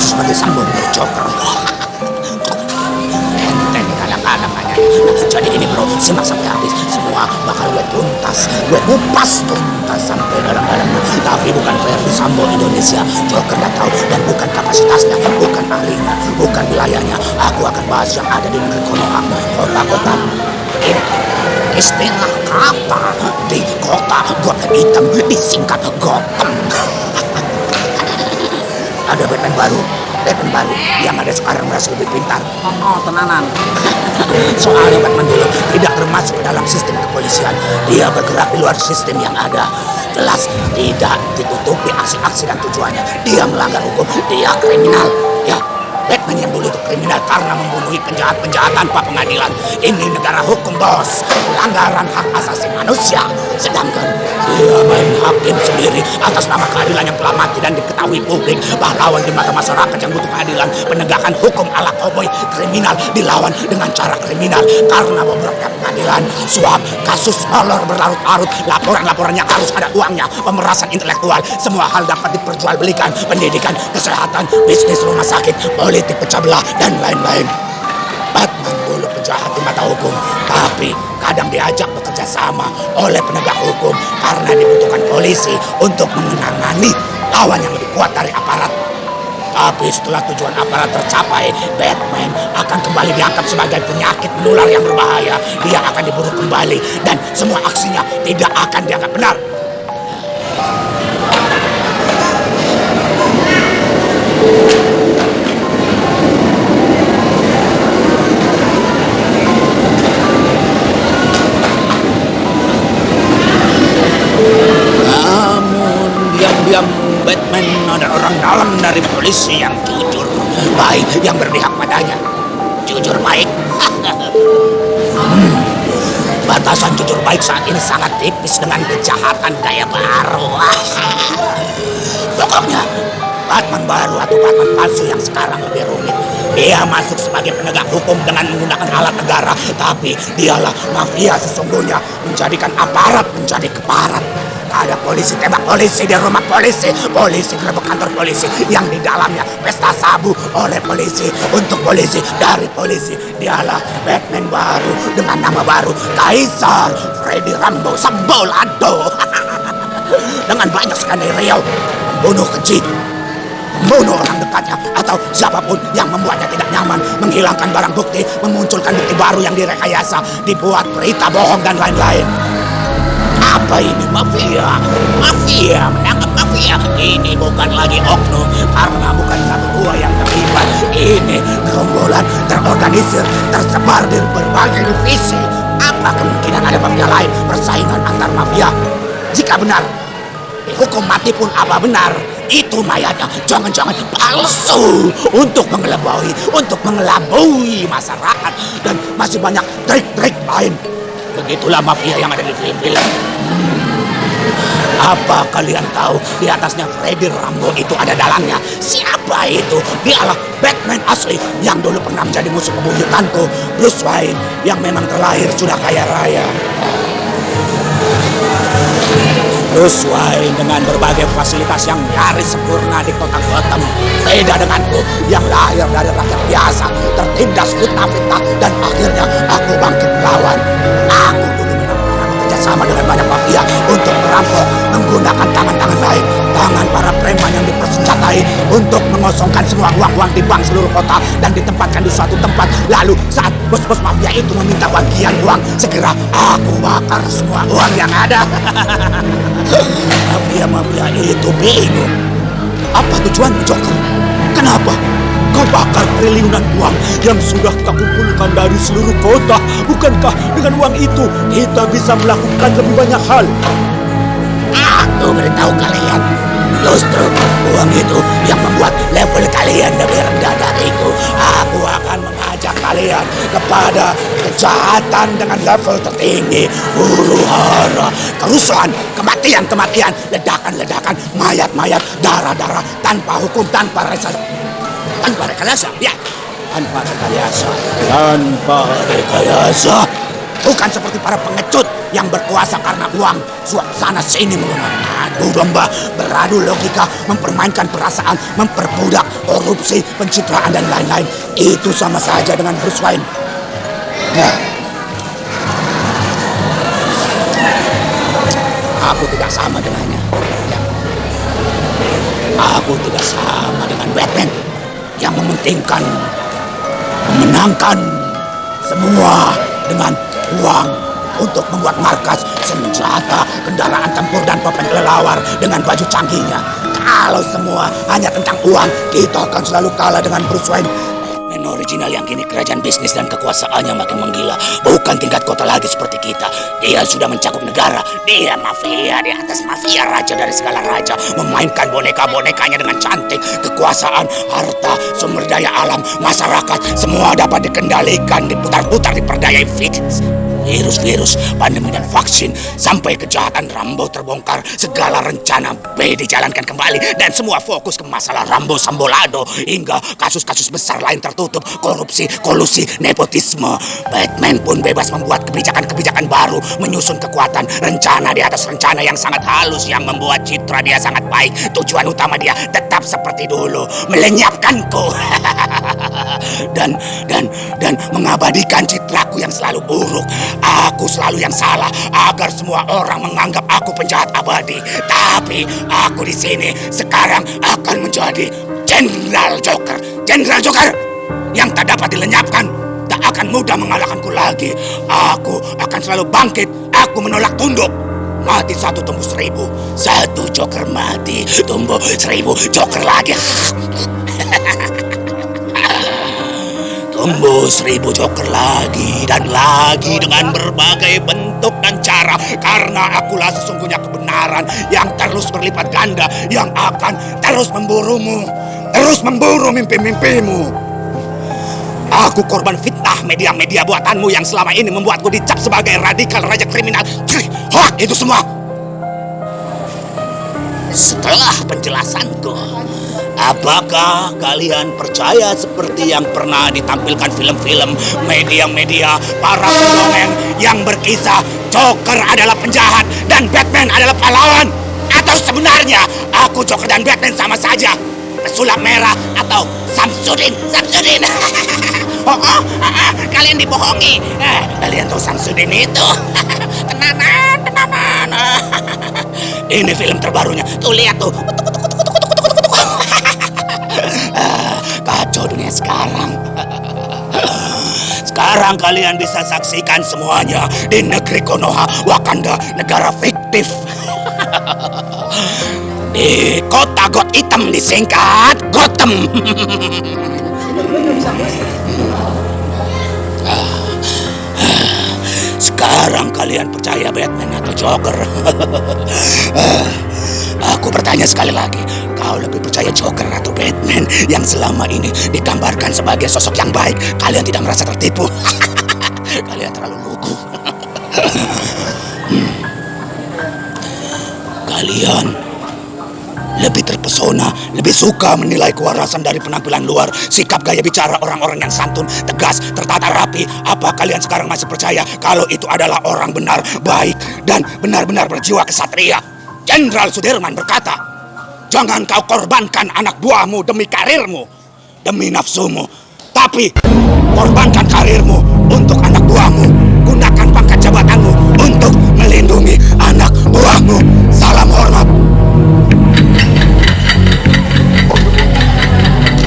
pantas bagi Sambo Joker. Enten kadang-kadang aja. Jadi ini bro, simak sampai habis. Semua bakal gue tuntas, gue kupas tuntas sampai dalam-dalamnya. Tapi bukan versi Sambo Indonesia Joker gak tahu, dan bukan kapasitasnya, bukan ahlinya, bukan wilayahnya. Aku akan bahas yang ada di negeri Konoha, kota-kota ini. Istilah kata di kota Gotham Hitam disingkat Gotham. Ada Batman baru yang ada sekarang merasa lebih pintar. Oh, tenanan. Soalnya Batman dulu tidak termasuk ke dalam sistem kepolisian. Dia bergerak di luar sistem yang ada. Jelas tidak ditutupi aksi-aksi dan tujuannya. Dia melanggar hukum, dia kriminal. Ya, Batman yang dulu itu kriminal karena membunuhi penjahat-penjahat tanpa pengadilan. Ini negara hukum, bos. Pelanggaran hak asasi manusia. Sedangkan dia main hakim sendiri atas nama keadilan yang telah mati dan diketahui publik. Pahlawan di mata masyarakat yang butuh keadilan. Penegakan hukum ala koboi. Kriminal dilawan dengan cara kriminal karena bobroknya pengadilan. Suap, kasus molor berlarut-larut. Laporan-laporannya harus ada uangnya. Pemerasan intelektual. Semua hal dapat diperjualbelikan. Pendidikan, kesehatan, bisnis rumah sakit, politik pecah belah, dan lain-lain. Batman dulu penjahat di mata hukum, tapi kadang diajak bekerja sama oleh penegak hukum karena dibutuhkan polisi untuk menangani lawan yang lebih kuat dari aparat. Tapi setelah tujuan aparat tercapai, Batman akan kembali dianggap sebagai penyakit menular yang berbahaya. Dia akan diburu kembali dan semua aksinya tidak akan dianggap benar. Diam-diam Batman ada orang dalam dari polisi yang jujur, baik, yang berpihak padanya. Jujur baik. Batasan jujur baik saat ini sangat tipis dengan kejahatan gaya baru. Pokoknya Batman baru atau Batman palsu yang sekarang lebih rumit. Dia masuk sebagai penegak hukum dengan menggunakan alat negara, tapi dialah mafia sesungguhnya, menjadikan aparat menjadi keparat. Ada polisi tembak polisi di rumah polisi, polisi gerebek kantor polisi yang di dalamnya pesta sabu oleh polisi untuk polisi dari polisi. Dialah Batman baru dengan nama baru, Kaisar Freddy Rambo Sambolado. Dengan banyak skenario, membunuh keji, membunuh orang dekatnya atau siapapun yang membuatnya tidak nyaman, menghilangkan barang bukti, memunculkan bukti baru yang direkayasa, dibuat berita bohong dan lain-lain. Apa ini mafia? Mafia, menangkap mafia. Ini bukan lagi oknum karena bukan satu dua yang terlibat. Ini gerombolan terorganisir, tersebar di berbagai divisi. Apa kemungkinan ada mafia lain persaingan antar mafia? Jika benar, hukum mati pun apa benar? Itu mayatnya jangan-jangan palsu untuk mengelabui masyarakat dan masih banyak trik-trik lain. Begitulah mafia yang ada di film-film. Apa kalian tahu di atasnya Freddy Rambo itu ada dalangnya? Siapa itu? Dialah Batman asli yang dulu pernah menjadi musuh bebuyutanku, Bruce Wayne, yang memang terlahir sudah kaya raya. Bruce Wayne dengan berbagai fasilitas yang nyaris sempurna di kota Gotham. Beda denganku yang lahir dari rakyat biasa, tertindas fitnah-fitnah, dan akhirnya aku bangkit melawan. Aku dulu bekerja sama dengan banyak mafia untuk merampok menggunakan tangan-tangan lain, tangan para preman yang dipersenjatai untuk mengosongkan semua uang-uang di bank seluruh kota dan ditempatkan di suatu tempat. Lalu saat bos-bos mafia itu meminta bagian uang, segera aku bakar semua uang yang ada. Mafia-mafia itu bingung. Apa tujuan Joker? Kenapa kau bakar triliunan uang yang sudah kita kumpulkan dari seluruh kota? Bukankah dengan uang itu kita bisa melakukan lebih banyak hal? Aku beritahu kalian, justru uang itu yang membuat level kalian lebih rendah dariku. Aku akan mengajak kalian kepada kejahatan dengan level tertinggi, huru-hara, kerusuhan, kematian-kematian, ledakan-ledakan, mayat-mayat, darah-darah, tanpa hukum, tanpa rekayasa, ya, tanpa rekayasa. Bukan seperti para pengecut yang berkuasa karena uang, suap sana sini mengadu domba, beradu logika, mempermainkan perasaan, memperbudak, korupsi, pencitraan dan lain-lain. Itu sama saja dengan Bruce Wayne. Nah, aku tidak sama dengannya. Aku tidak sama dengan Batman yang mementingkan, memenangkan semua dengan uang untuk membuat markas, senjata, kendaraan tempur dan topeng kelelawar dengan baju canggihnya. Kalau semua hanya tentang uang, kita akan selalu kalah dengan Bruce Wayne. Batman original yang kini kerajaan bisnis dan kekuasaannya makin menggila. Bukan tingkat kota lagi seperti kita. Dia sudah mencakup negara. Dia mafia di atas mafia, raja dari segala raja. Memainkan boneka-bonekanya dengan cantik. Kekuasaan, harta, sumber daya alam, masyarakat, semua dapat dikendalikan, diputar-putar, diperdayai fix. Virus-virus, pandemi dan vaksin, sampai kejahatan Rambo terbongkar, segala rencana B dijalankan kembali, dan semua fokus ke masalah Rambo Sambolado, hingga kasus-kasus besar lain tertutup, korupsi, kolusi, nepotisme. Batman pun bebas membuat kebijakan-kebijakan baru, menyusun kekuatan, rencana di atas rencana yang sangat halus, yang membuat citra dia sangat baik. Tujuan utama dia tetap seperti dulu, melenyapkanku. dan mengabadikan citraku yang selalu buruk. Aku selalu yang salah agar semua orang menganggap aku penjahat abadi. Tapi aku di sini sekarang akan menjadi Jenderal Joker. Jenderal Joker yang tak dapat dilenyapkan, tak akan mudah mengalahkanku lagi. Aku akan selalu bangkit. Aku menolak tunduk. Mati satu tumbuh 1000. Satu Joker mati, tumbuh 1000 Joker lagi. Tumbuh 1000 Joker lagi dan lagi dengan berbagai bentuk dan cara. Karena akulah sesungguhnya kebenaran yang terus berlipat ganda, yang akan terus memburumu, terus memburu mimpi-mimpimu. Aku korban fitnah media-media buatanmu yang selama ini membuatku dicap sebagai radikal raja kriminal. Hoak itu semua. Setelah penjelasanku, apakah kalian percaya seperti yang pernah ditampilkan film-film, media-media, para pendongeng yang berkisah Joker adalah penjahat dan Batman adalah pahlawan? Atau sebenarnya aku Joker dan Batman sama saja? Pesulap merah atau Samsudin? Kalian dibohongi. Kalian tahu Samsudin itu? Tenanan. Ini film terbarunya. Tuh lihat tuh. Kacau dunia sekarang. Sekarang kalian bisa saksikan semuanya di negeri Konoha, Wakanda, negara fiktif. Di kota got hitam disingkat Gotham. Sekarang kalian percaya Batman atau Joker? Aku bertanya sekali lagi, kau lebih percaya Joker atau Batman yang selama ini digambarkan sebagai sosok yang baik? Kalian tidak merasa tertipu? Kalian terlalu lugu. Kalian lebih terpesona, lebih suka menilai kewarasan dari penampilan luar, sikap gaya bicara orang-orang yang santun, tegas, tertata rapi. Apa kalian sekarang masih percaya kalau itu adalah orang benar, baik, dan benar-benar berjiwa kesatria? Jenderal Sudirman berkata, jangan kau korbankan anak buahmu demi karirmu, demi nafsumu, tapi korbankan karirmu